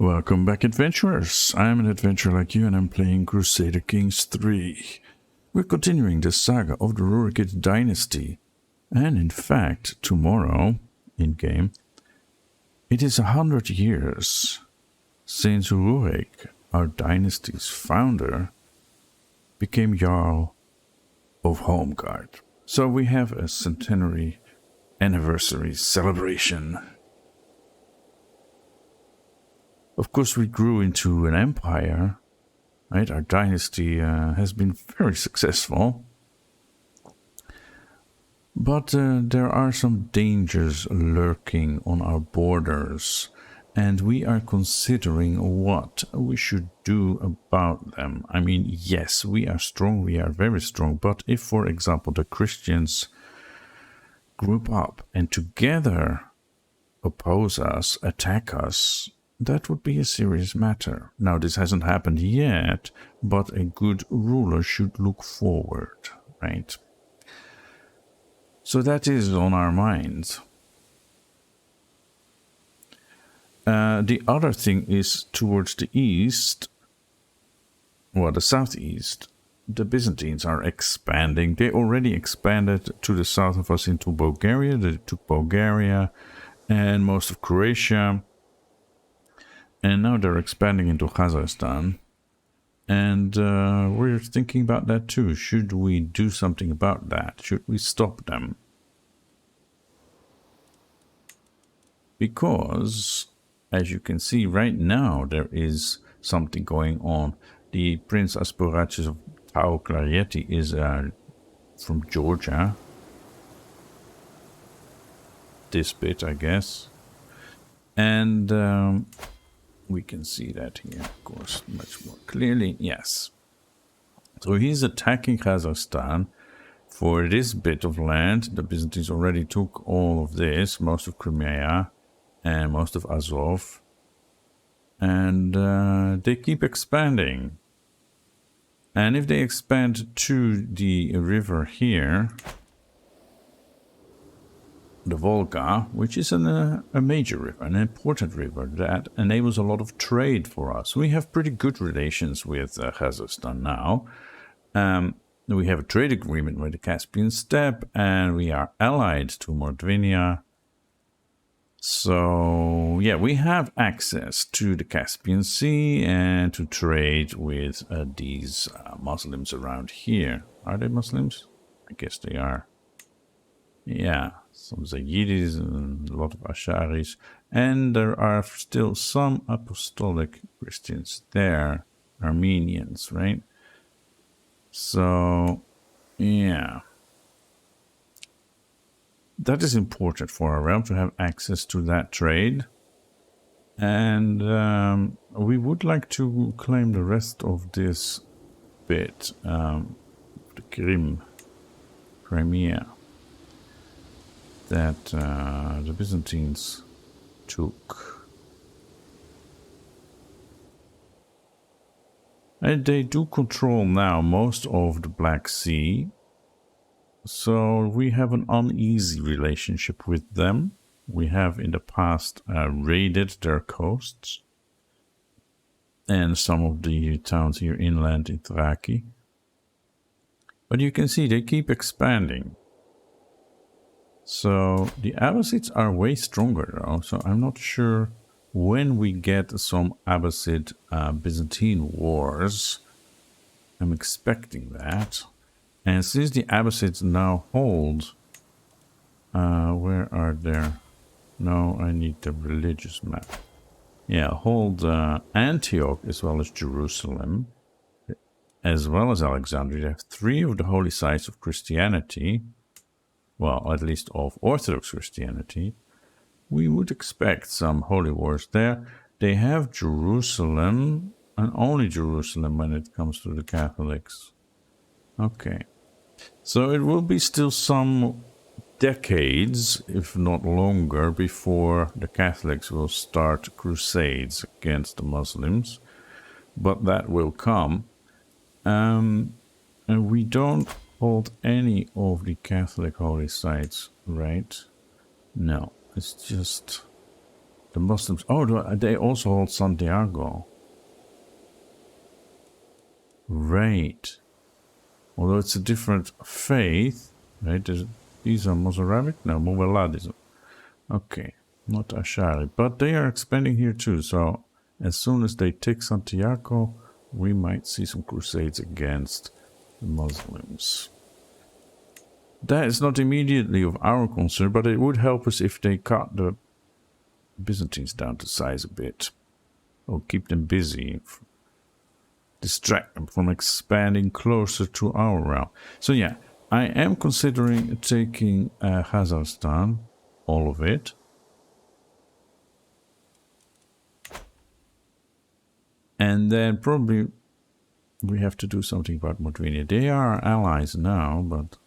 Welcome back, adventurers. I'm an adventurer like you and I'm playing Crusader Kings 3. We're continuing the saga of the Rurikid dynasty. And in fact, tomorrow, in-game, it is 100 years since Rurik, our dynasty's founder, became Jarl of Holmgard. So we have a centenary anniversary celebration. Of course, we grew into an empire, right? Our dynasty has been very successful. But there are some dangers lurking on our borders, and we are considering what we should do about them. I mean, yes, we are strong, we are very strong, but if, for example, the Christians group up and together oppose us, attack us, that would be a serious matter. Now, this hasn't happened yet, but a good ruler should look forward, right? So that is on our minds. The other thing is towards the east, well, the southeast, the Byzantines are expanding. They already expanded to the south of us into Bulgaria. They took Bulgaria and most of Croatia. And now they're expanding into Kazakhstan. And we're thinking about that too. Should we do something about that? Should we stop them? Because, as you can see right now, there is something going on. The Prince Asporachis of Tau Clarieti is from Georgia. This bit, I guess. And we can see that here, of course, much more clearly. Yes. So he's attacking Kazakhstan for this bit of land. The Byzantines already took all of this, most of Crimea and most of Azov. And they keep expanding. And if they expand to the river here, the Volga, which is a major river, an important river that enables a lot of trade for us. We have pretty good relations with Kazakhstan now. We have a trade agreement with the Caspian Steppe, and we are allied to Mordvinia. So, yeah, we have access to the Caspian Sea and to trade with these Muslims around here. Are they Muslims? I guess they are. Yeah, some Zaydis and a lot of Asharis. And there are still some apostolic Christians there, Armenians, right? So, yeah. That is important for our realm to have access to that trade. And we would like to claim the rest of this bit, the Crimea, that the Byzantines took. And they do control now most of the Black Sea. So we have an uneasy relationship with them. We have in the past raided their coasts and some of the towns here inland in Thrace. But you can see they keep expanding. So the Abbasids are way stronger though, so I'm not sure when we get some Abbasid Byzantine wars. I'm expecting that. And since the Abbasids now hold, where are there? No, I need the religious map. Yeah, hold Antioch as well as Jerusalem, as well as Alexandria. They have 3 of the holy sites of Christianity. Well, at least of Orthodox Christianity. We would expect some holy wars there. They have Jerusalem, and only Jerusalem when it comes to the Catholics. Okay. So it will be still some decades, if not longer, before the Catholics will start crusades against the Muslims. But that will come. And we don't hold any of the Catholic holy sites, right? No, it's just The Muslims... Oh, they also hold Santiago. Right. Although it's a different faith. Right? These are Mozarabic? No, Muwaladism. Okay. Not Ashari. But they are expanding here too. So as soon as they take Santiago, we might see some crusades against the Muslims. That is not immediately of our concern, but it would help us if they cut the Byzantines down to size a bit. Or keep them busy. Distract them from expanding closer to our realm. So yeah, I am considering taking Kazakhstan, all of it. And then probably we have to do something about Moldavia. They are our allies now, but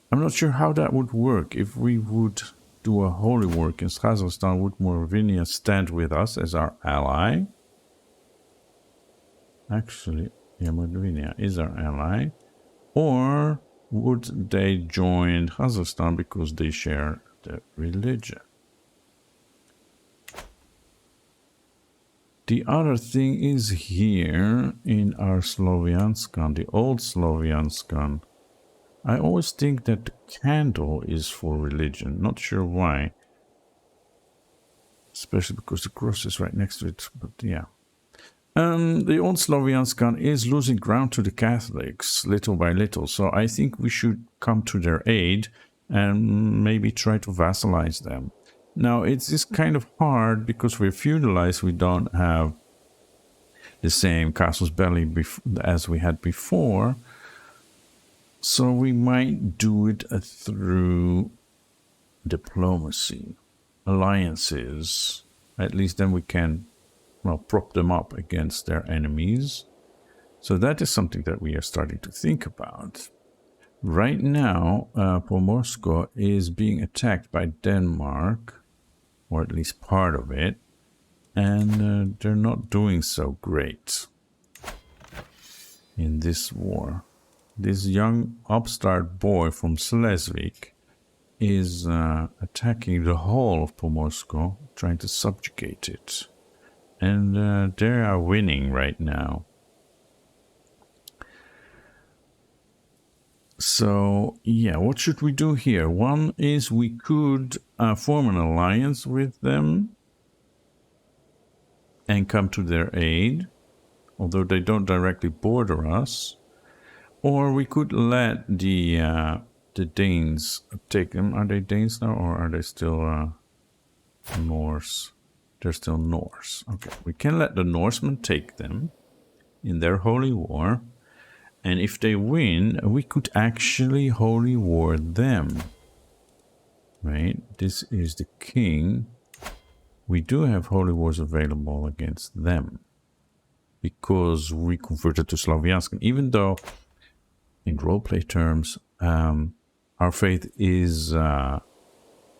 I'm not sure how that would work. If we would do a holy war against Kazakhstan, would Moldavia stand with us as our ally? Actually, yeah, Moldavia is our ally. Or would they join Kazakhstan because they share the religion? The other thing is here in our Slovianskan, the old Slovianskan. I always think that the candle is for religion. Not sure why. Especially because the cross is right next to it. But yeah. The old Slovianskan is losing ground to the Catholics little by little. So I think we should come to their aid and maybe try to vassalize them. Now, it's kind of hard because we're feudalized. We don't have the same casus belli as we had before. So we might do it through diplomacy, alliances. At least then we can, well, prop them up against their enemies. So that is something that we are starting to think about. Right now, Pomorsko is being attacked by Denmark. Or at least part of it, and they're not doing so great in this war. This young upstart boy from Schleswig is attacking the whole of Pomorsko, trying to subjugate it. And they are winning right now. So, yeah, what should we do here? One is we could form an alliance with them and come to their aid, although they don't directly border us. Or we could let the Danes take them. Are they Danes now, or are they still Norse? They're still Norse. Okay, we can let the Norsemen take them in their holy war. And if they win, we could actually holy war them. Right? This is the king. We do have holy wars available against them. Because we converted to Slovianskan. Even though, in roleplay terms, our faith is a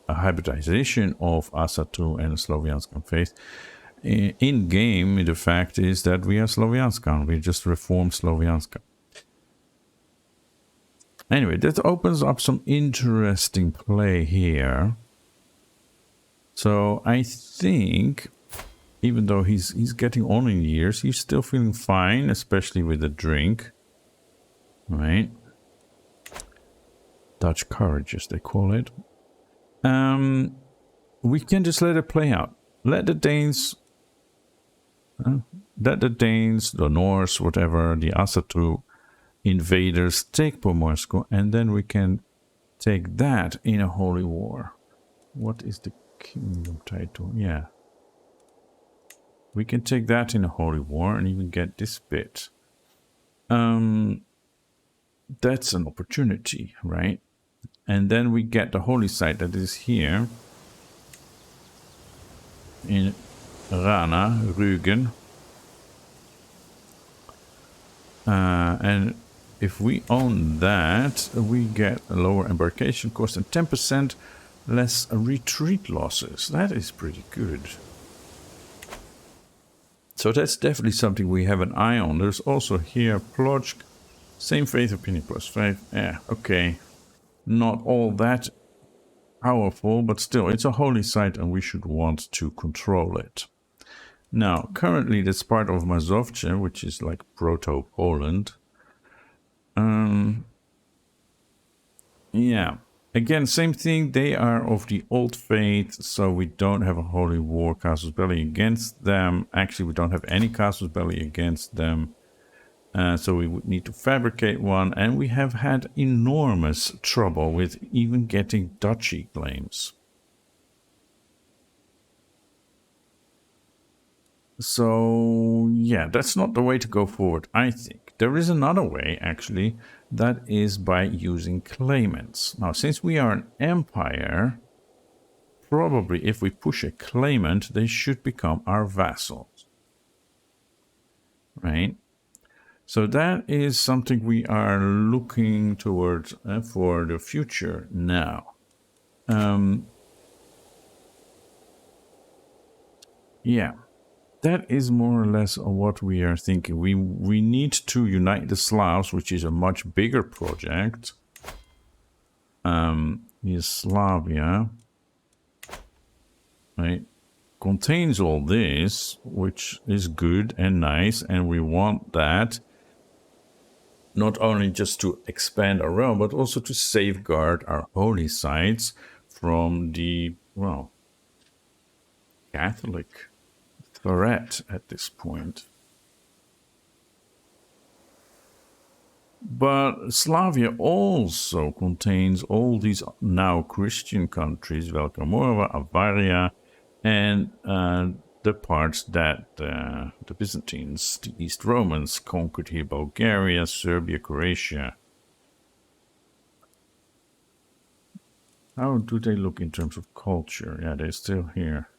hybridization of Asatu and the Slovianskan faith. In game, the fact is that we are Slovianskan. We just reformed Slovianskan. Anyway, that opens up some interesting play here. So I think, even though he's getting on in years, he's still feeling fine, especially with the drink. Right? Dutch courage, as they call it. We can just let it play out. Let the Danes, the Norse, whatever, the Asatu invaders take Pomorsko, and then we can take that in a holy war. What is the kingdom title? Yeah. We can take that in a holy war and even get this bit. That's an opportunity, right? And then we get the holy site that is here in Rana, Rügen. And if we own that, we get a lower embarkation cost and 10% less retreat losses. That is pretty good. So that's definitely something we have an eye on. There's also here Plochk, same faith opinion +5. Yeah, okay. Not all that powerful, but still, it's a holy site and we should want to control it. Now, currently, that's part of Mazovce, which is like Proto-Poland. Yeah. Again, same thing. They are of the old faith, so we don't have a holy war casus belli against them. Actually, we don't have any casus belli against them. So we would need to fabricate one, and we have had enormous trouble with even getting duchy claims. So, yeah, that's not the way to go forward, I think. There is another way, actually, that is by using claimants. Now, since we are an empire, probably if we push a claimant, they should become our vassals. Right? So that is something we are looking towards for the future now. Yeah. That is more or less what we are thinking. We need to unite the Slavs, which is a much bigger project. Slavia, right, contains all this, which is good and nice, and we want that not only just to expand our realm, but also to safeguard our holy sites from the, well, Catholic threat at this point. But Slavia also contains all these now Christian countries, Velika Morava, Avaria, and the parts that the Byzantines, the East Romans, conquered here: Bulgaria, Serbia, Croatia. How do they look in terms of culture? Yeah, they're still here.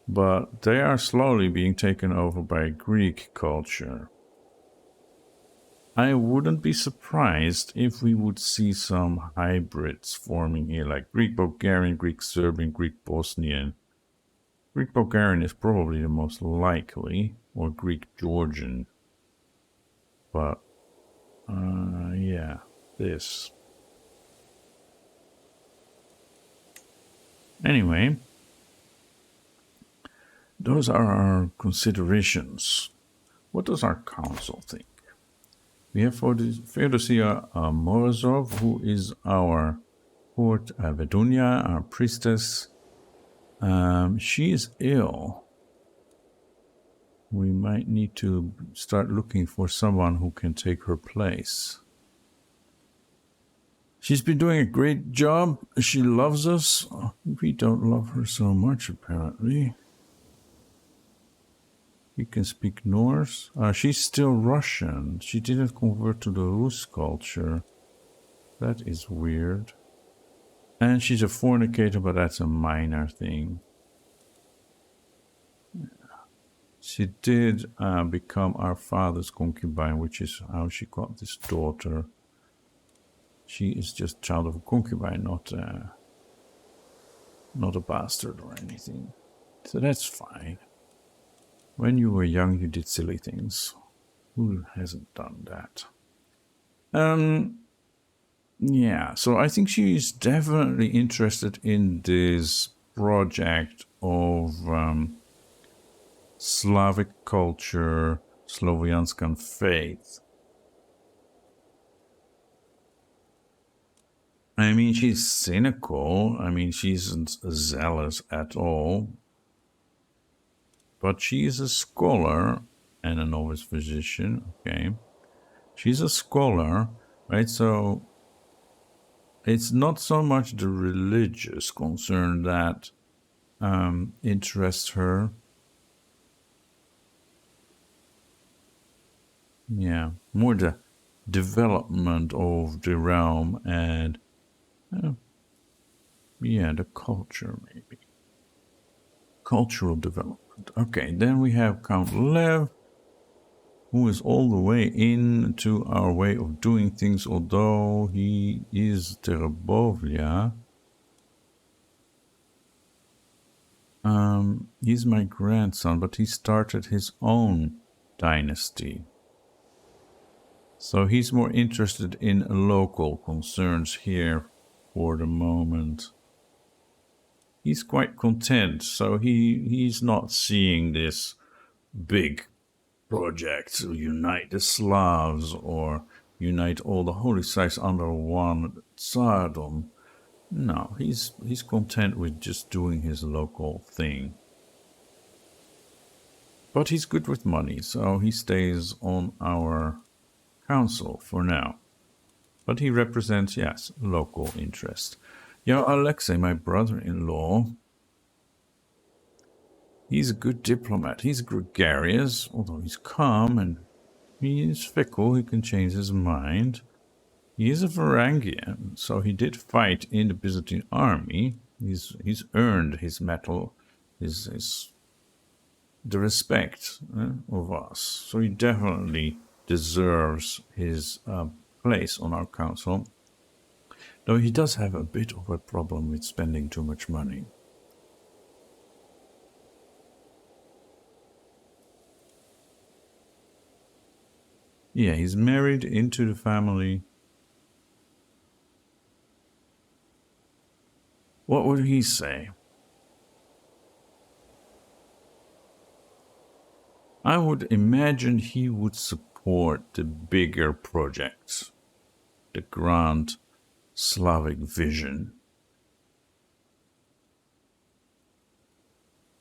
But they are slowly being taken over by Greek culture. I wouldn't be surprised if we would see some hybrids forming here, like Greek Bulgarian, Greek Serbian, Greek Bosnian. Greek Bulgarian is probably the most likely, or Greek Georgian. But, yeah, this. Anyway, those are our considerations. What does our council think? We have Feodosia Morozov, who is our court Vedunia, our priestess. She is ill. We might need to start looking for someone who can take her place. She's been doing a great job. She loves us. We don't love her so much, apparently. You can speak Norse. She's still Russian. She didn't convert to the Rus culture. That is weird. And she's a fornicator, but that's a minor thing. She did become our father's concubine, which is how she got this daughter. She is just child of a concubine, not a bastard or anything. So that's fine. When you were young, you did silly things. Who hasn't done that? Yeah, so I think she is definitely interested in this project of Slavic culture, Slovianskan faith. I mean, she's cynical. I mean, she isn't zealous at all. But she is a scholar and a novice physician. Okay. She's a scholar, right? So it's not so much the religious concern that interests her. Yeah, more the development of the realm and yeah, the culture maybe. Cultural development. Okay, then we have Count Lev, who is all the way into our way of doing things, although he is Terabovlia. He's my grandson, but he started his own dynasty. So he's more interested in local concerns here for the moment. He's quite content, so he's not seeing this big project to unite the Slavs or unite all the holy sites under one tsardom. No, he's content with just doing his local thing. But he's good with money, so he stays on our council for now. But he represents, yes, local interest. Yeah, Alexei, my brother-in-law, he's a good diplomat. He's gregarious, although he's calm and he is fickle. He can change his mind. He is a Varangian, so he did fight in the Byzantine army. He's earned his mettle, the respect of us. So he definitely deserves his place on our council. Though he does have a bit of a problem with spending too much money. Yeah, he's married into the family. What would he say? I would imagine he would support the bigger projects, the grand Slavic vision.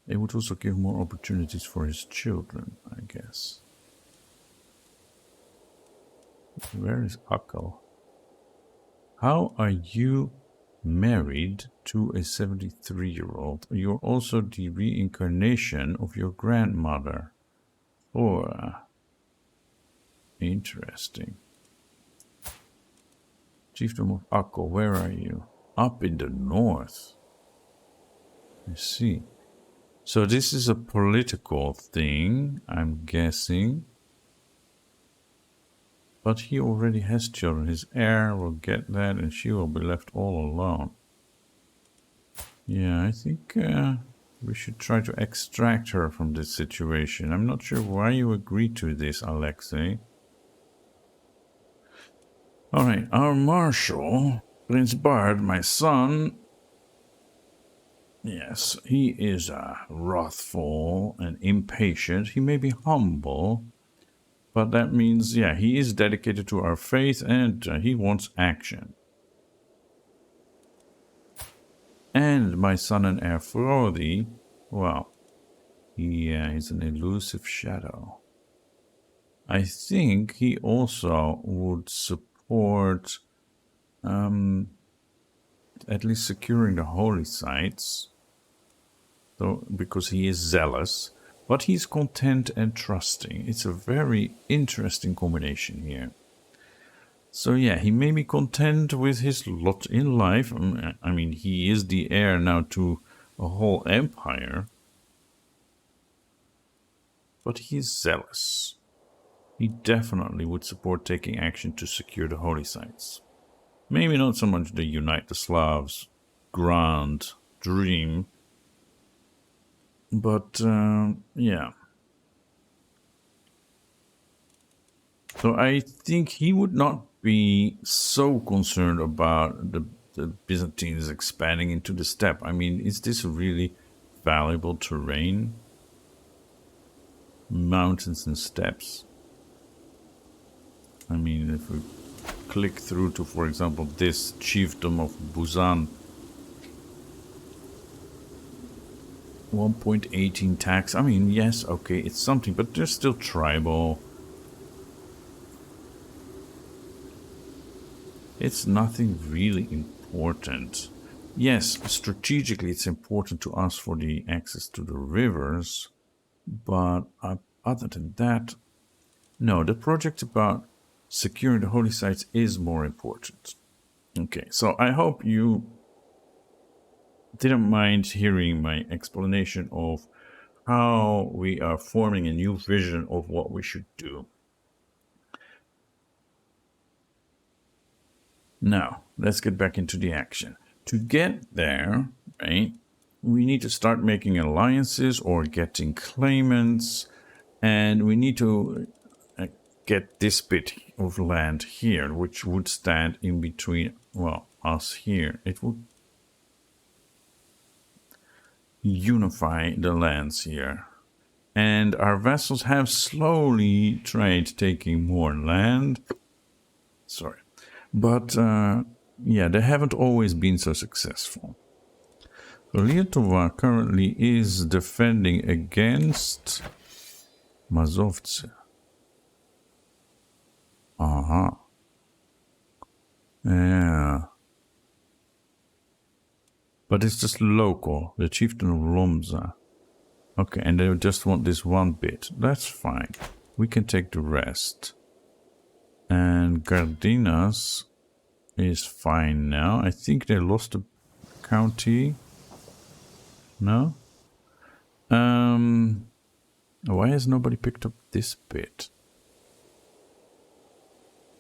It would also give more opportunities for his children, I guess. Where is Akal? How are you married to a 73-year-old? You're also the reincarnation of your grandmother. Oh, interesting. Chiefdom of Akko, where are you? Up in the north. I see. So this is a political thing, I'm guessing. But he already has children. His heir will get that and she will be left all alone. Yeah, I think we should try to extract her from this situation. I'm not sure why you agreed to this, Alexei. Alright, our marshal, Prince Bard, my son. Yes, he is wrathful and impatient. He may be humble, but that means, yeah, he is dedicated to our faith and he wants action. And my son and heir Frodi, well, he's an elusive shadow. I think he also would support at least securing the holy sites, though, because he is zealous, but he's content and trusting. It's a very interesting combination here. So yeah, he may be content with his lot in life. I mean, he is the heir now to a whole empire. But he is zealous. He definitely would support taking action to secure the holy sites. Maybe not so much the Unite the Slavs grand dream. But, yeah. So I think he would not be so concerned about the Byzantines expanding into the steppe. I mean, is this really valuable terrain? Mountains and steppes. I mean, if we click through to, for example, this chiefdom of Buzan, 1.18 tax. I mean, yes, okay, it's something, but they're still tribal. It's nothing really important. Yes, strategically it's important to us for the access to the rivers, but other than that, no, the project about securing the holy sites is more important. Okay, so I hope you didn't mind hearing my explanation of how we are forming a new vision of what we should do. Now, let's get back into the action. To get there, right, we need to start making alliances or getting claimants, and we need to get this bit of land here, which would stand in between, well, us here. It would unify the lands here. And our vassals have slowly tried taking more land. Sorry. But, yeah, they haven't always been so successful. Lietuvá currently is defending against Mazovce. Aha. Yeah. But it's just local. The chieftain of Lomza. Okay, and they just want this one bit. That's fine. We can take the rest. And Gardinas is fine now. I think they lost a county. No? Why has nobody picked up this bit?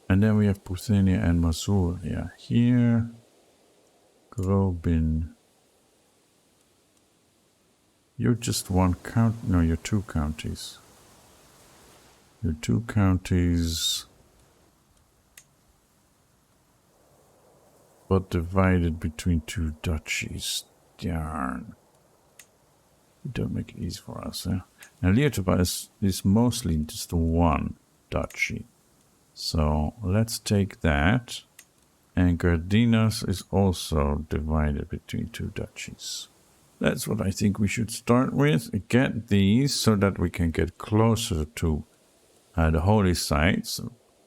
And then we have Puthenia and Masuria here. Grobin. You're just one count. No, you're two counties. You're two counties. But divided between two duchies. Darn. You don't make it easy for us, eh? Now Lietuvá is mostly just one duchy. So let's take that. And Gardinas is also divided between two duchies. That's what I think we should start with. Get these so that we can get closer to the holy sites.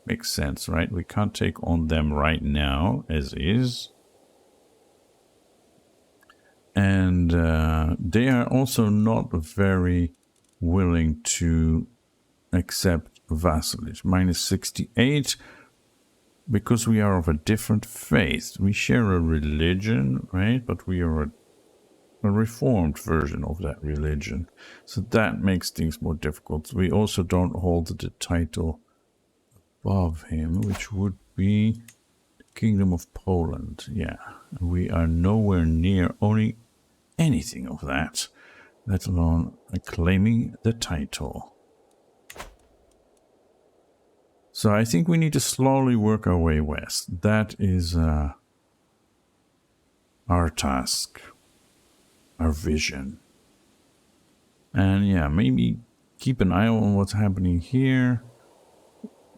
Makes sense, right? We can't take on them right now, as is. And they are also not very willing to accept vassalage. Minus 68, because we are of a different faith. We share a religion, right? But we are a reformed version of that religion. So that makes things more difficult. We also don't hold the title above him, which would be the Kingdom of Poland. Yeah, we are nowhere near owning anything of that, let alone claiming the title. So I think we need to slowly work our way west. That is our task, our vision. And yeah, maybe keep an eye on what's happening here.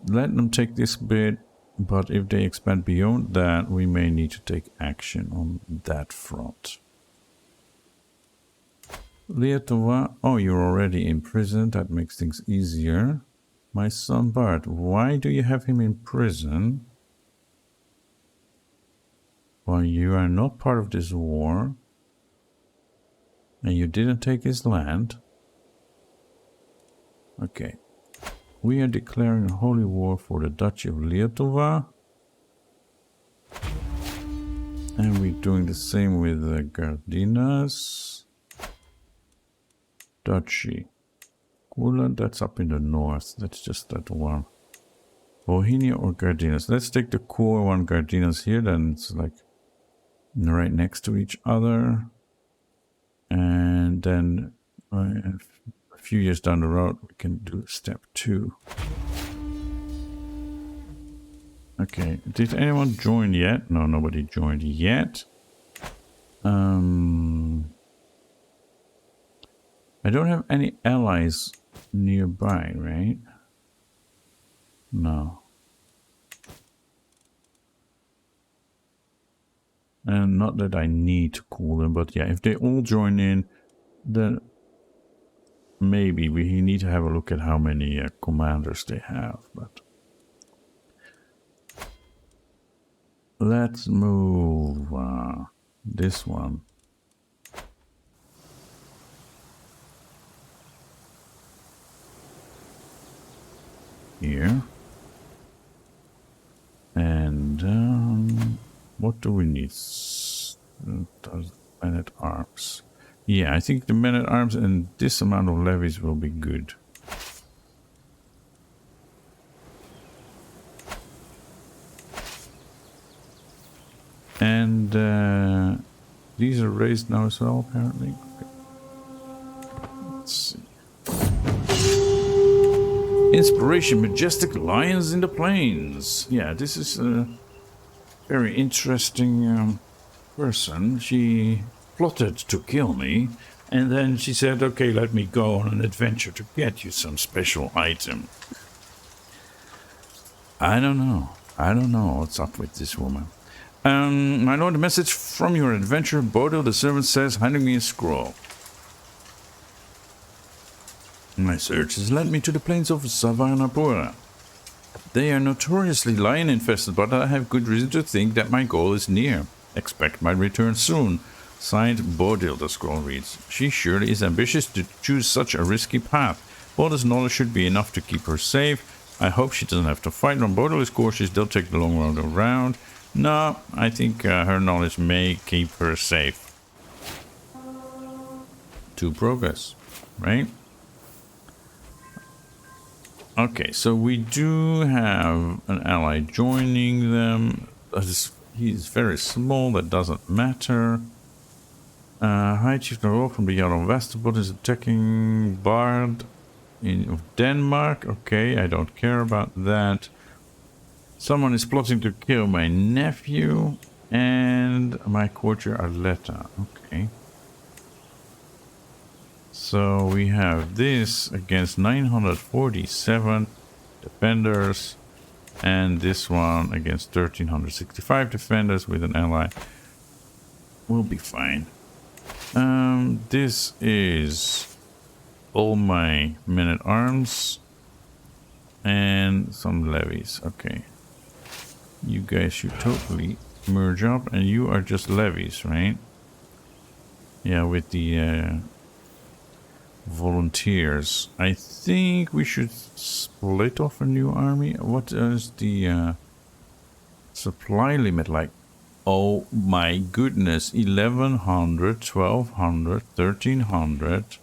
Let them take this bit, but if they expand beyond that, we may need to take action on that front. Lietuvá, oh, you're already in prison. That makes things easier. My son Bart, why do you have him in prison? Well, you are not part of this war. And you didn't take his land. Okay. We are declaring a holy war for the Duchy of Lietuvá. And we're doing the same with the Gardinas. Duchy. Kula, that's up in the north. That's just that one. Bohemia or Gardinas. Let's take the core one Gardinas here. Then it's like right next to each other. And then a few years down the road, we can do step 2. Okay, did anyone join yet? No, nobody joined yet. I don't have any allies nearby, right? No. And not that I need to call them, but yeah, if they all join in, then maybe we need to have a look at how many commanders they have. But let's move this one. Here. And what do we need? Men-at-arms. Yeah, I think the men-at-arms and this amount of levies will be good. And these are raised now as well, apparently. Okay. Let's see. Inspiration, majestic lions in the plains. Yeah, this is very interesting person. She plotted to kill me, and then she said, okay, let me go on an adventure to get you some special item. I don't know. I don't know what's up with this woman. My lord, a message from your adventurer, Bodo, the servant says, handing me a scroll. My search has led me to the plains of Savanapura. They are notoriously lion-infested, but I have good reason to think that my goal is near. Expect my return soon. Signed, Bodil, the scroll reads. She surely is ambitious to choose such a risky path. Bodil's knowledge should be enough to keep her safe. I hope she doesn't have to fight. When Bodil is cautious, they'll take the long road around. No, I think her knowledge may keep her safe. To progress, right? Okay, so we do have an ally joining them. He's very small, that doesn't matter. High Chief Naro from the Yellow Westerbold is attacking Bard of Denmark. Okay, I don't care about that. Someone is plotting to kill my nephew and my courtier Arletta. Okay. So we have this against 947 defenders, and this one against 1365 defenders with an ally. We'll be fine. This is all my men-at-arms and some levies. Okay. You guys should totally merge up, and you are just levies, right? Yeah, with the volunteers. I think we should split off a new army. What is the supply limit like? Oh my goodness, 1100, 1200, 1300.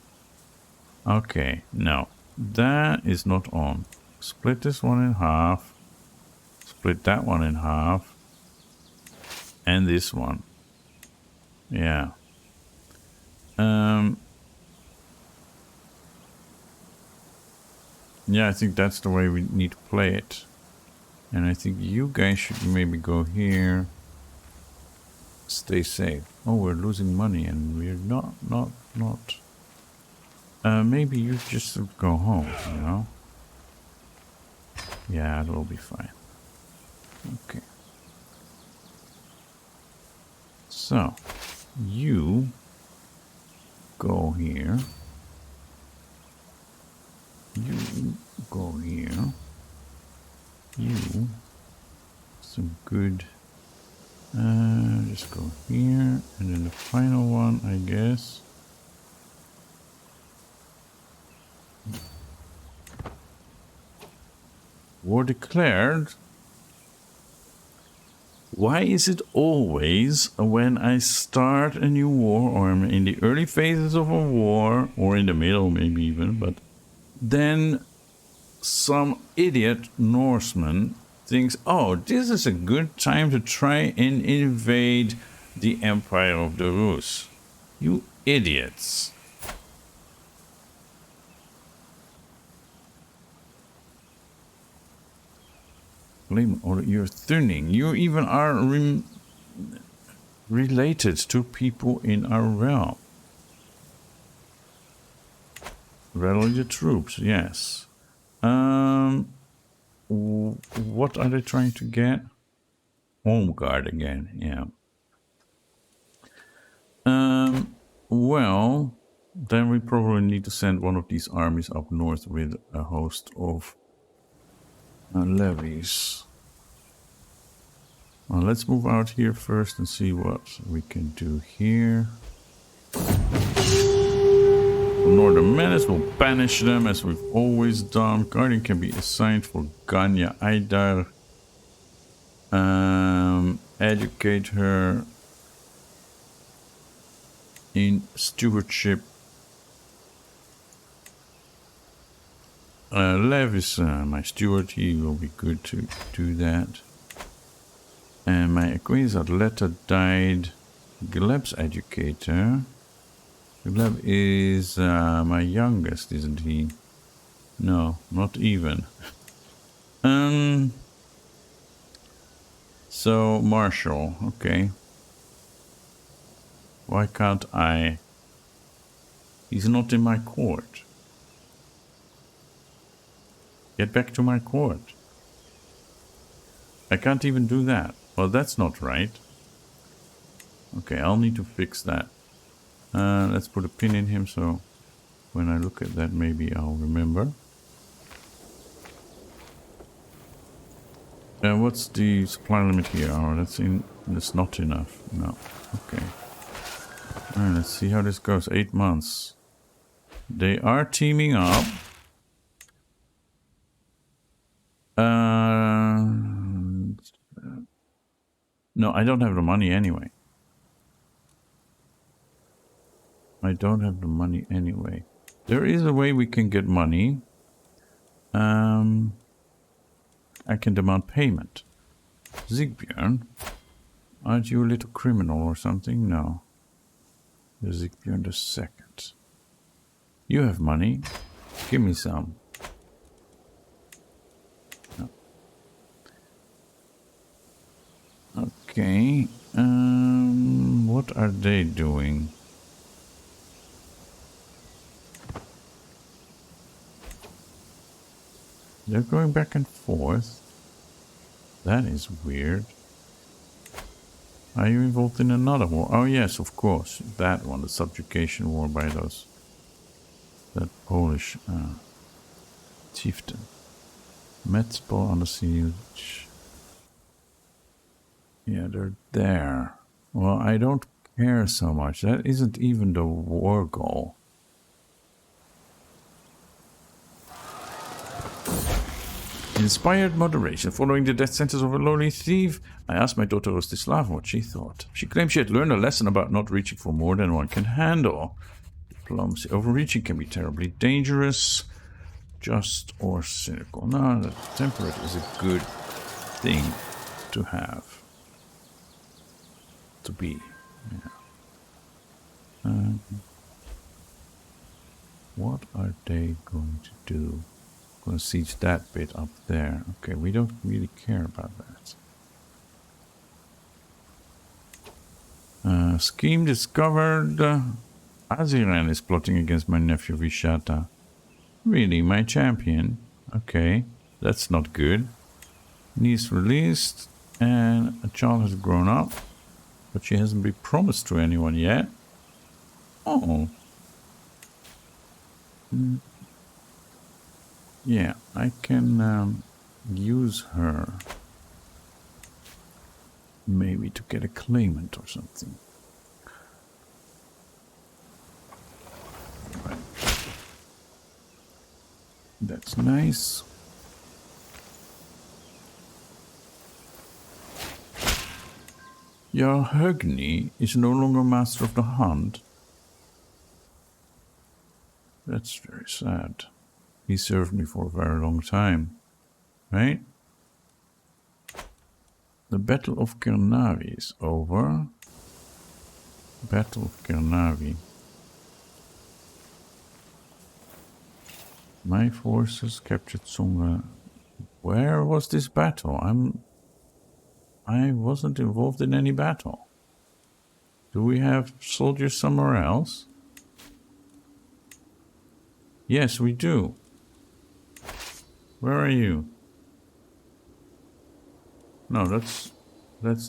Okay, no, that is not on. Split this one in half. Split that one in half. And this one. Yeah. Yeah, I think that's the way we need to play it. And I think you guys should maybe go here. Stay safe. Oh, we're losing money and we're not. Maybe you just go home, you know? Yeah, it'll be fine. Okay. So, you go here. You go here. You. Some good. Just go here. And then the final one, I guess. War declared. Why is it always when I start a new war, or I'm in the early phases of a war, or in the middle maybe even, but then some idiot Norseman thinks, oh, this is a good time to try and invade the Empire of the Rus. You idiots. Or you're thinning. You even are related to people in our realm. Rally the troops, yes. What are they trying to get? Home guard again, yeah. Well, then we probably need to send one of these armies up north with a host of levies. Well, let's move out here first and see what we can do here. Northern Menace will banish them as we've always done. Guardian can be assigned for Ganya Aidar. Educate her in stewardship. Lev is my steward. He will be good to do that. And my acquaintance Arletta died. Gleb's educator. Gleb is my youngest, isn't he? No, not even. So, Marshall, okay. Why can't I? He's not in my court. Get back to my court. I can't even do that. Well, that's not right. Okay, I'll need to fix that. Let's put a pin in him so when I look at that, maybe I'll remember. What's the supply limit here? Oh, that's not enough. No. Okay. Alright, let's see how this goes. 8 months. They are teaming up. No, I don't have the money anyway. I don't have the money anyway. There is a way we can get money. I can demand payment. Zigbjörn, aren't you a little criminal or something? No. Zigbjörn the second. You have money. Give me some. No. Okay. What are they doing? They're going back and forth. That is weird. Are you involved in another war? Oh yes, of course. That one, the subjugation war by that Polish chieftain. Metzbol under siege. Yeah, they're there. Well, I don't care so much. That isn't even the war goal. Inspired moderation. Following the death sentence of a lowly thief, I asked my daughter Rostislava what she thought. She claimed she had learned a lesson about not reaching for more than one can handle. Diplomacy. Overreaching can be terribly dangerous, just or cynical. No, that temperate is a good thing to have. To be. Yeah. What are they going to do? Gonna siege that bit up there. Okay, we don't really care about that. Scheme discovered. Aziran is plotting against my nephew Vishata. Really, my champion? Okay, that's not good. Niece released, and a child has grown up, but she hasn't been promised to anyone yet. Oh. Yeah, I can use her maybe to get a claimant or something. Right. That's nice. Jarl Högni is no longer master of the hunt. That's very sad. He served me for a very long time, right? The Battle of Kernavi is over. Battle of Kernavi. My forces captured Songa. Where was this battle? I wasn't involved in any battle. Do we have soldiers somewhere else? Yes, we do. Where are you? No, that's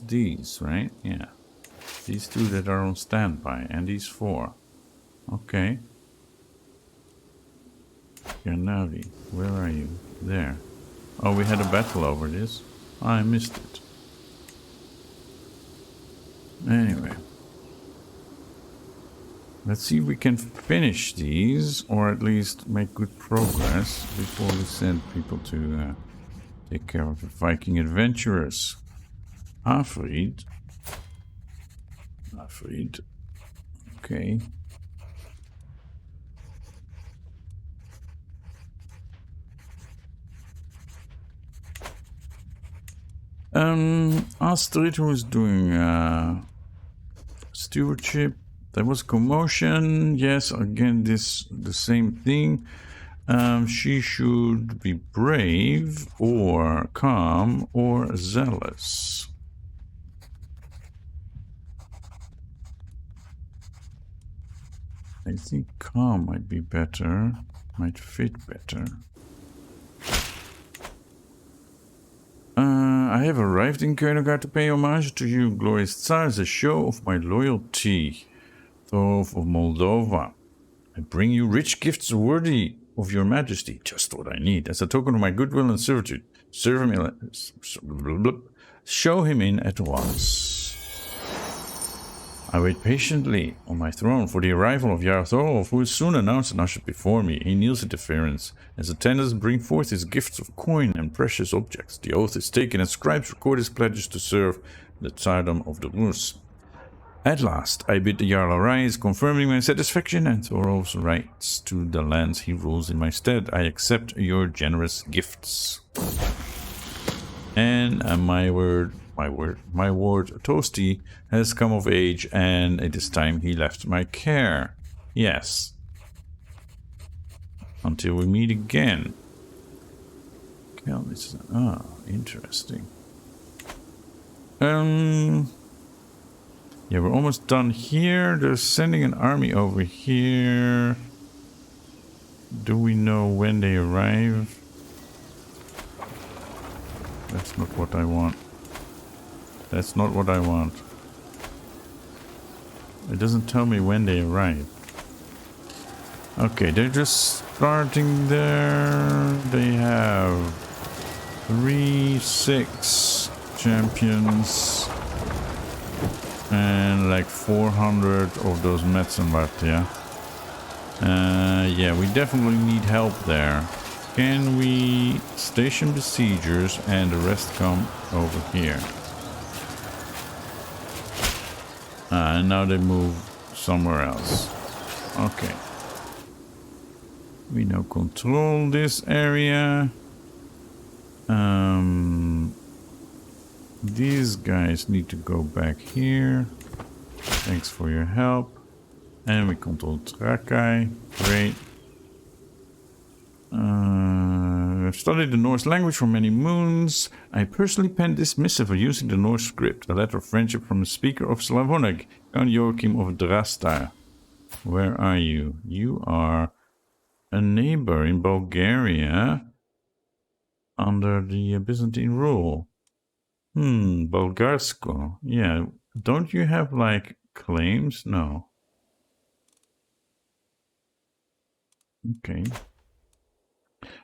these, right? Yeah. These two that are on standby, and these 4. Okay. Kernavi, where are you? There. Oh, we had a battle over this. I missed it. Anyway. Let's see if we can finish these, or at least make good progress before we send people to take care of the Viking adventurers. Afrid. Okay. Astrid, who is doing stewardship. There was commotion. Yes, again, the same thing. She should be brave, or calm, or zealous. I think calm might be better. Might fit better. I have arrived in Königar to pay homage to you, glorious Tsar, as a show of my loyalty. Of Moldova. I bring you rich gifts worthy of your majesty. Just what I need. As a token of my goodwill and servitude. Serve him in. Show him in at once. I wait patiently on my throne for the arrival of Jarl Thorolf, who is soon announced and ushered before me. He kneels at deference, as attendants bring forth his gifts of coin and precious objects. The oath is taken, and scribes record his pledges to serve the Tsardom of the Rus. At last, I bid the Jarl arise, confirming my satisfaction and Thorolf's rights to the lands he rules in my stead. I accept your generous gifts. And my ward, Toasty, has come of age, and it is time he left my care. Yes. Until we meet again. Interesting. Yeah, we're almost done here. They're sending an army over here. Do we know when they arrive? That's not what I want. That's not what I want. It doesn't tell me when they arrive. Okay, they're just starting there. They have 6 champions. And like 400 of those Metzenbart, yeah, we definitely need help there. Can we station besiegers and the rest come over here? And now they move somewhere else. Okay. We now control this area. These guys need to go back here. Thanks for your help. And we control Trakai. Great. I've studied the Norse language for many moons. I personally penned this missive using the Norse script, a letter of friendship from the speaker of Slavonic, Count Joachim of Drastar. Where are you? You are a neighbor in Bulgaria under the Byzantine rule. Bulgarsko. Yeah, don't you have, like, claims? No. Okay.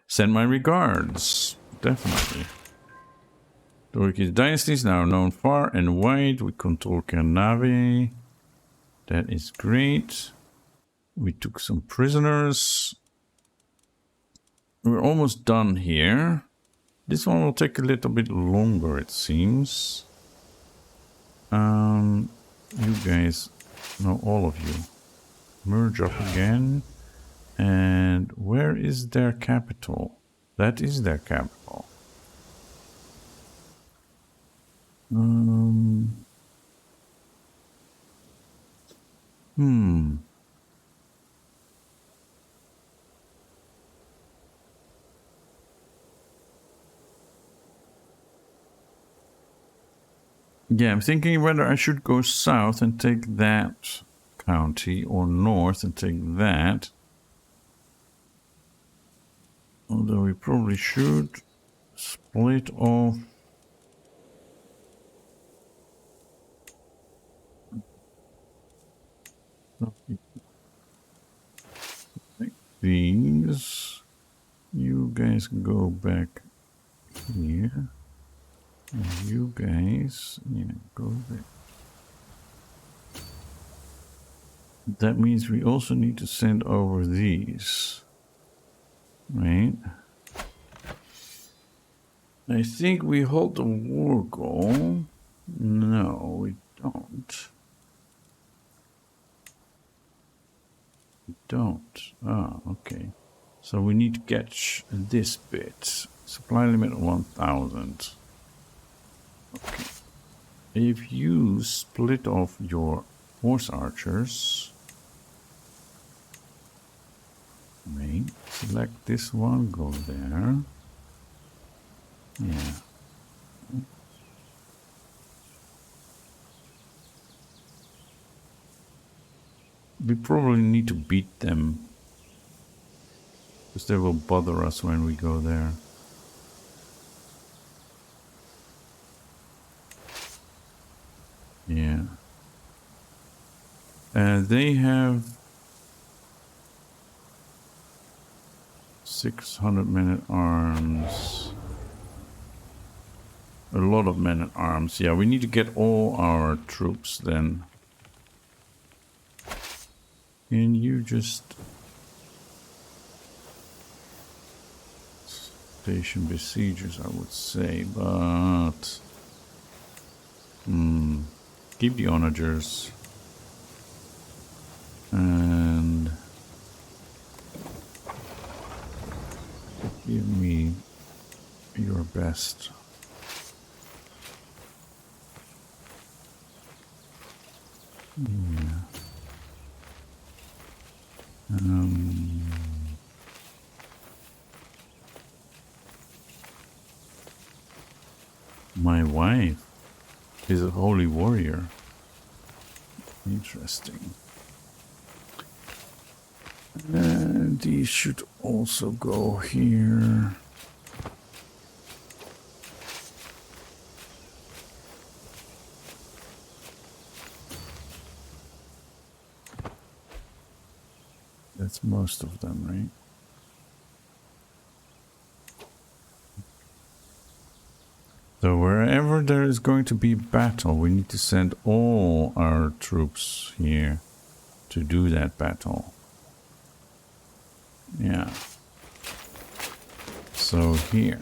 Send my regards. Definitely. The Rurikid dynasty is now known far and wide. We control Kernave. That is great. We took some prisoners. We're almost done here. This one will take a little bit longer, it seems. You guys, no, all of you. Merge up again. And where is their capital? That is their capital. Yeah, I'm thinking whether I should go south and take that county or north and take that. Although we probably should split off. Like these. You guys go back here. And you guys, yeah, go there. That means we also need to send over these. Right? I think we hold the war goal. No, we don't. We don't. Ah, okay. So we need to catch this bit. Supply limit 1000. Okay. If you split off your horse archers, right, select this one, go there. Yeah. We probably need to beat them. Because they will bother us when we go there. Yeah. They have 600 men-at-arms. A lot of men-at-arms. Yeah, we need to get all our troops then. Can you just station besiegers, I would say, but keep the onagers and give me your best. Yeah. My wife is a holy warrior. Interesting. And these should also go here. That's most of them, right? So wherever there is going to be battle, we need to send all our troops here to do that battle. Yeah. So here.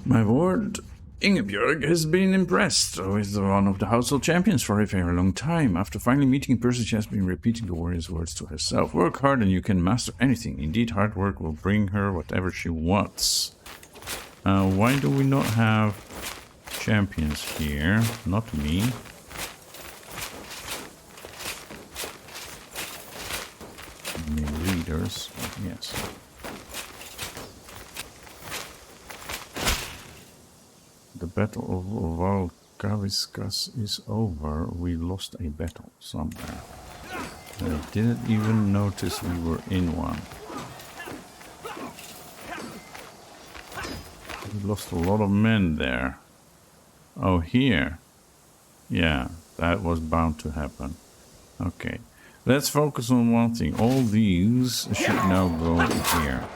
My ward Ingebjörg has been impressed with one of the household champions for a very long time. After finally meeting in person, she has been repeating the warrior's words to herself. Work hard and you can master anything. Indeed, hard work will bring her whatever she wants. Why do we not have champions here? Not me. Leaders, yes. The battle of Valkaviskas is over. We lost a battle somewhere. I didn't even notice we were in one. We lost a lot of men there. Oh, here. Yeah, that was bound to happen. Okay. Let's focus on one thing. All these should now go here.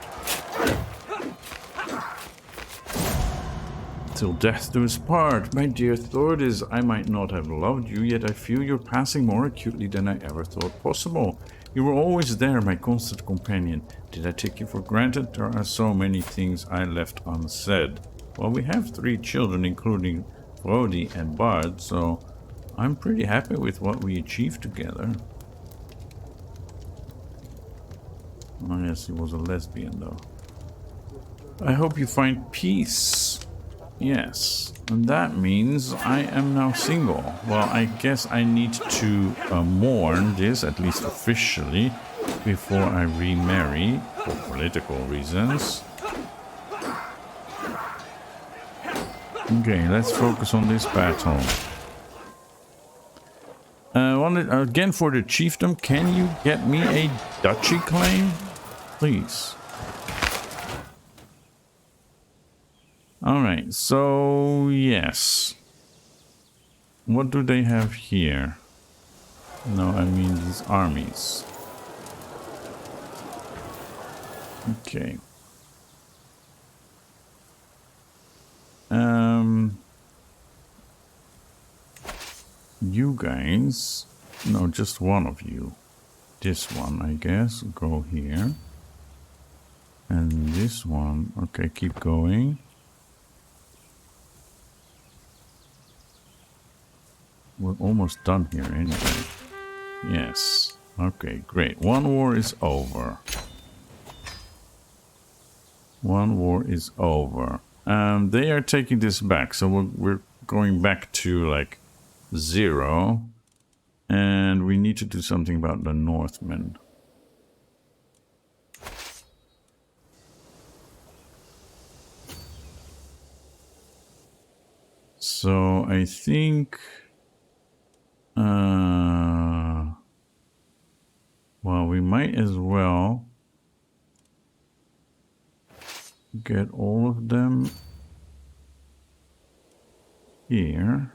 Till death do us part. My dear Thordis, I might not have loved you, yet I feel your passing more acutely than I ever thought possible. You were always there, my constant companion. Did I take you for granted? There are so many things I left unsaid. Well, we have 3 children, including Brody and Bard, so I'm pretty happy with what we achieved together. Oh yes, he was a lesbian though. I hope you find peace. Yes, and that means I am now single. Well, I guess I need to mourn this, at least officially, before I remarry, for political reasons. Okay, let's focus on this battle. Again, for the chiefdom, can you get me a duchy claim? Please. Alright, so yes. What do they have here? No, I mean these armies. Okay. You guys, no, just one of you. This one, I guess, go here. And this one, okay, keep going. We're almost done here anyway. Yes. Okay, great. One war is over. One war is over. They are taking this back, so we're going back to like 0. And we need to do something about the Northmen. So I think Well, we might as well get all of them here.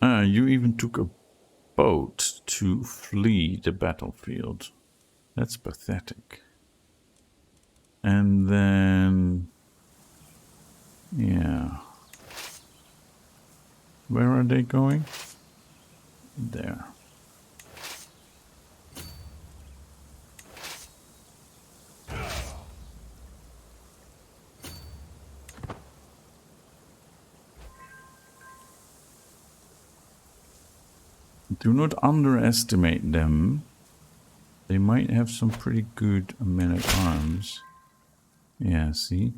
You even took a boat to flee the battlefield. That's pathetic. And then, yeah. Where are they going? There. Do not underestimate them. They might have some pretty good men-at-arms. Yeah, see?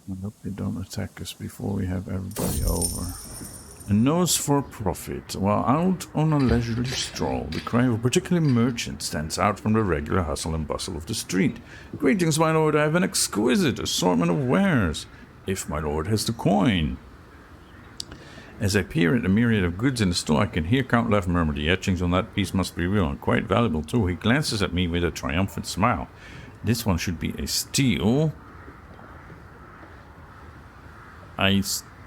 I hope they don't attack us before we have everybody over. A nose for profit. While out on a leisurely stroll, the cry of a particular merchant stands out from the regular hustle and bustle of the street. Greetings, my lord. I have an exquisite assortment of wares, if my lord has the coin. As I peer at the myriad of goods in the store, I can hear Count Lev murmur, the etchings on that piece must be real and quite valuable too. He glances at me with a triumphant smile. This one should be a steal. I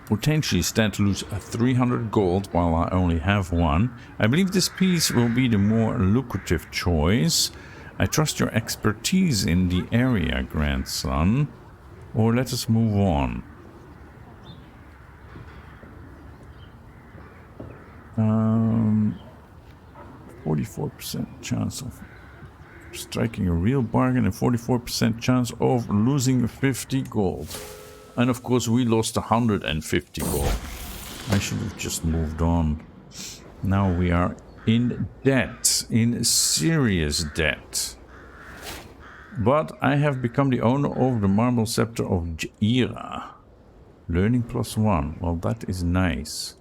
potentially stand to lose 300 gold while I only have one. I believe this piece will be the more lucrative choice. I trust your expertise in the area, grandson. Or let us move on. 44% chance of striking a real bargain and 44% chance of losing 50 gold. And of course we lost 150 gold. I should have just moved on. Now we are in debt, in serious debt. But I have become the owner of the marble scepter of Jaira. Learning +1. Well, that is nice.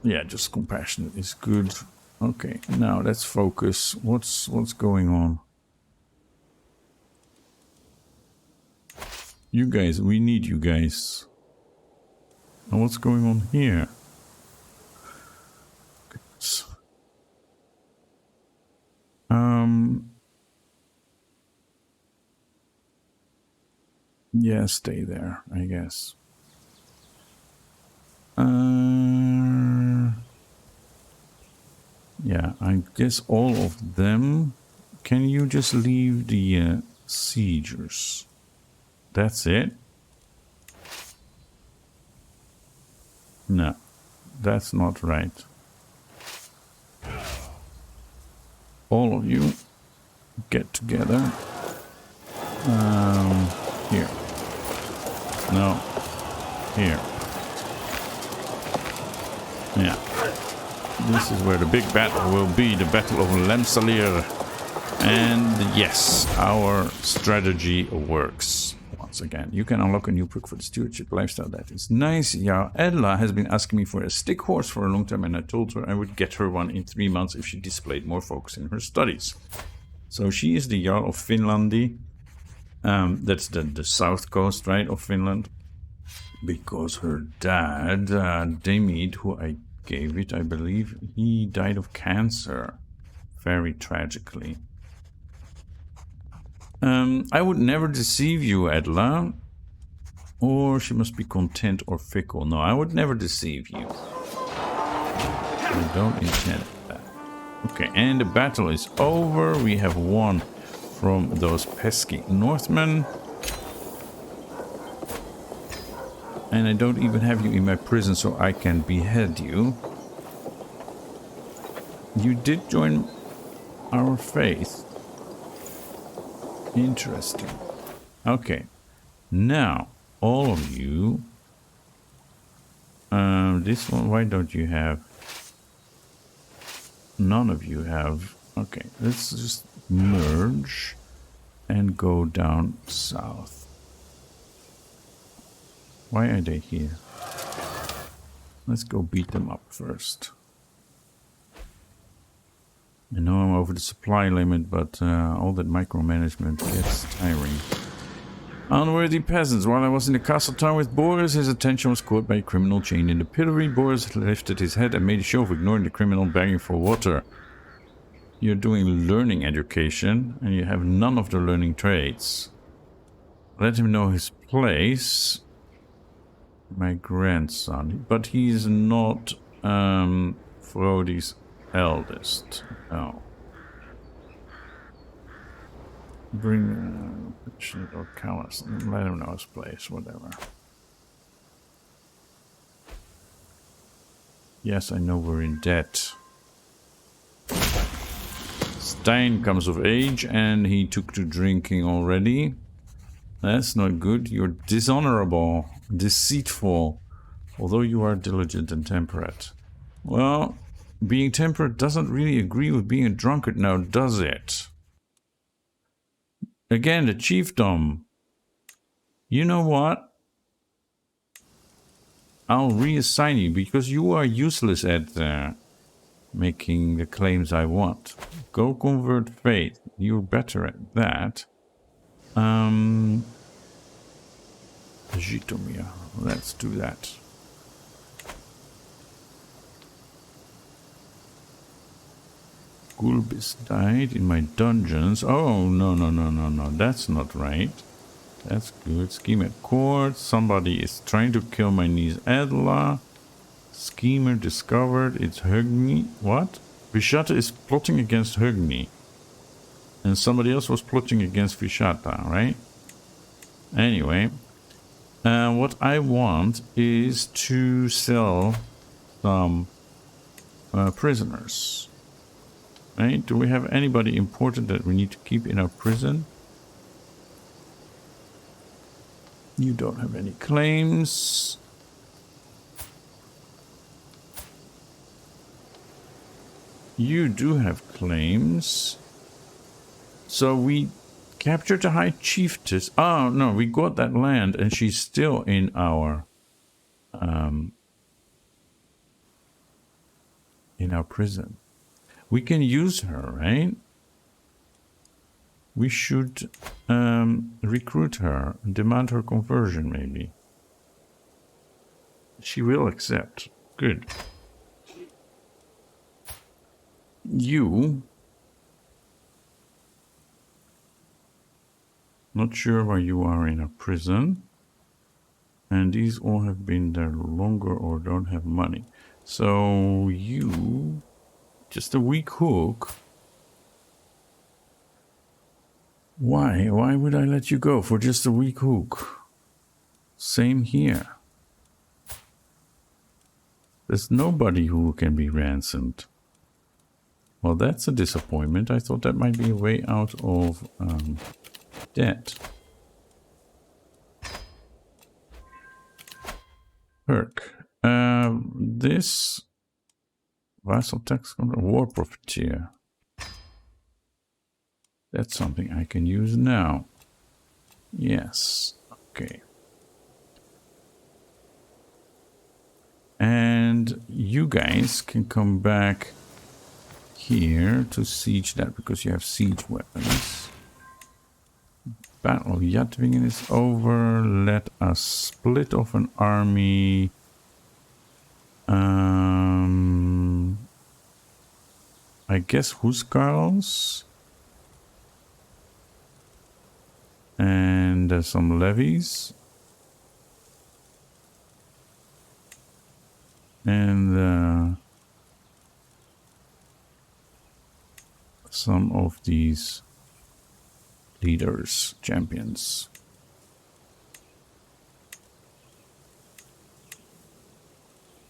Yeah, just compassionate is good. Okay, now let's focus. What's going on? You guys, we need you guys. And what's going on here? Yeah, stay there, I guess. Yeah, I guess all of them. Can you just leave the siegers? That's it? No, that's not right. All of you get together. Here. No. Here. Yeah. This is where the big battle will be, the Battle of Lemsalir. And yes, our strategy works. Once again, you can unlock a new perk for the stewardship lifestyle. That is nice. Yeah, Edla has been asking me for a stick horse for a long time, and I told her I would get her one in 3 months if she displayed more focus in her studies. So she is the Jarl of Finlandi. That's the south coast, right, of Finland. Because her dad, Demid, who I gave it, I believe, he died of cancer. Very tragically. I would never deceive you, Edla. Or she must be content or fickle. No, I would never deceive you. I don't intend that. Okay, and the battle is over. We have won from those pesky Northmen. And I don't even have you in my prison so I can behead you. You did join our faith. Interesting. Okay. Now, all of you... this one, why don't you have... None of you have... Okay, let's just merge and go down south. Why are they here? Let's go beat them up first. I know I'm over the supply limit, but all that micromanagement gets tiring. Unworthy peasants. While I was in the castle town with Boris, his attention was caught by a criminal chained in the pillory. Boris lifted his head and made a show of ignoring the criminal begging for water. You're doing learning education, and you have none of the learning trades. Let him know his place. My grandson. But he's not Frodi's eldest. No. Bring or Callus. Let him know his place, whatever. Yes, I know we're in debt. Stein comes of age and he took to drinking already. That's not good. You're dishonorable, deceitful, although you are diligent and temperate. Well, being temperate doesn't really agree with being a drunkard now, does it? Again, the chiefdom. You know what? I'll reassign you because you are useless at making the claims I want. Go convert faith. You're better at that. Jitomir. Let's do that. Gulbis died in my dungeons. Oh, no. That's not right. That's good. Scheme at court. Somebody is trying to kill my niece Adela. Schemer discovered. It's Hugni. What? Vishata is plotting against Hugni. And somebody else was plotting against Vishata, right? Anyway. What I want is to sell some prisoners. Right? Do we have anybody important that we need to keep in our prison? You don't have any claims. You do have claims. So we captured the High Chiefess. Oh, no, we got that land and she's still in our prison. We can use her, right? We should recruit her and demand her conversion, maybe. She will accept. Good. You... Not sure why you are in a prison. And these all have been there longer or don't have money. So you... Just a weak hook. Why? Why would I let you go for just a weak hook? Same here. There's nobody who can be ransomed. Well, that's a disappointment. I thought that might be a way out of debt. Perk. This vassal tax war profiteer. That's something I can use now. Yes. Okay. And you guys can come back here to siege that because you have siege weapons. Battle of Jadwingen is over. Let us split off an army. I guess Huskarls. And some levies. And some of these leaders, champions.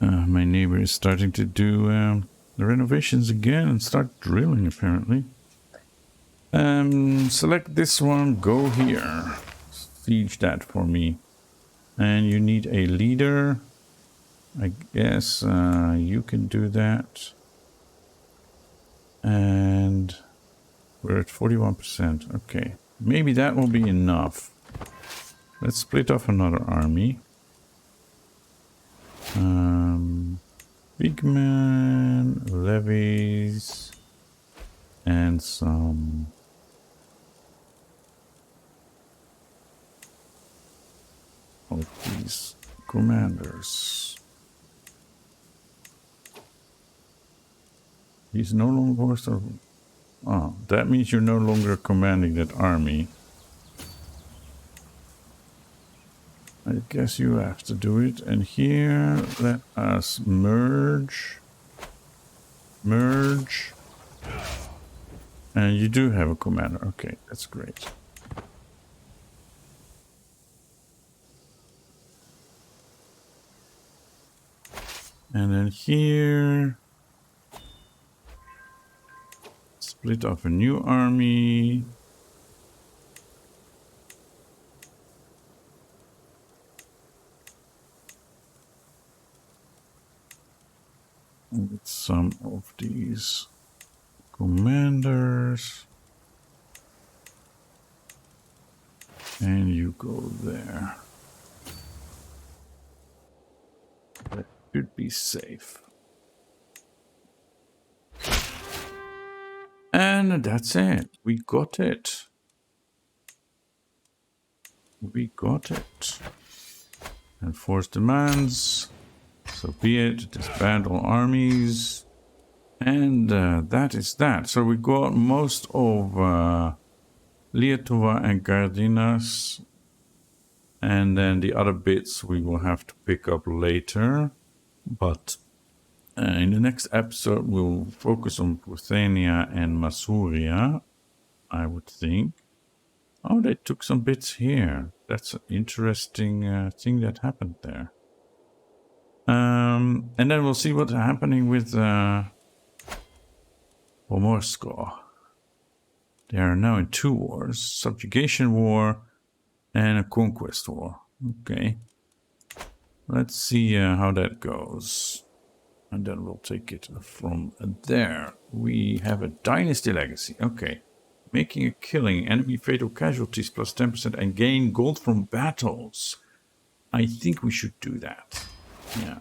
My neighbor is starting to do the renovations again and start drilling apparently. Select this one, go here. Siege that for me. And you need a leader. I guess you can do that. And we're at 41%. Okay. Maybe that will be enough. Let's split off another army. Big man, levies, and some of these commanders. He's no longer... Oh, that means you're no longer commanding that army. I guess you have to do it. And here, let us merge. Merge. And you do have a commander. Okay, that's great. And then here, split off a new army. With some of these commanders. And you go there. That should be safe. And that's it. We got it. We got it. And force demands. So be it. Disband all armies. And that is that. So we got most of Lietuvia and Gardinas. And then the other bits we will have to pick up later. But in the next episode, we'll focus on Ruthenia and Masuria, I would think. Oh, they took some bits here. That's an interesting thing that happened there. And then we'll see what's happening with Pomorsko. They are now in 2 wars. Subjugation war and a conquest war. Okay. Let's see how that goes. And then we'll take it from there. We have a dynasty legacy. Okay. Making a killing. Enemy fatal casualties plus 10% and gain gold from battles. I think we should do that. Yeah.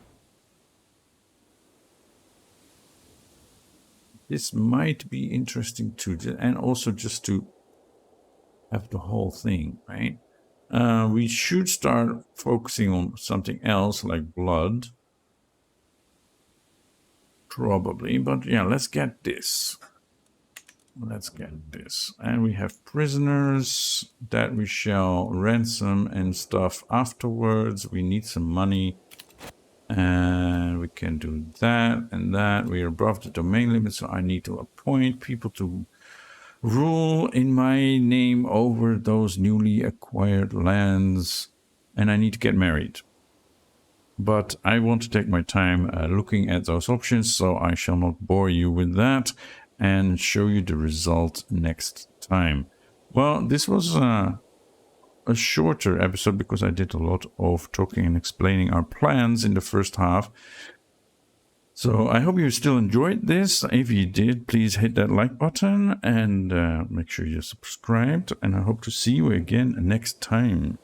This might be interesting too. And also just to have the whole thing, right? We should start focusing on something else like blood. Probably, but yeah, let's get this. Let's get this. And we have prisoners that we shall ransom and stuff afterwards. We need some money. And we can do that and that. We are above the domain limit, so I need to appoint people to rule in my name over those newly acquired lands. And I need to get married. But I want to take my time looking at those options, so I shall not bore you with that and show you the result next time. Well, this was a shorter episode because I did a lot of talking and explaining our plans in the first half. So I hope you still enjoyed this. If you did, please hit that like button and make sure you're subscribed. And I hope to see you again next time.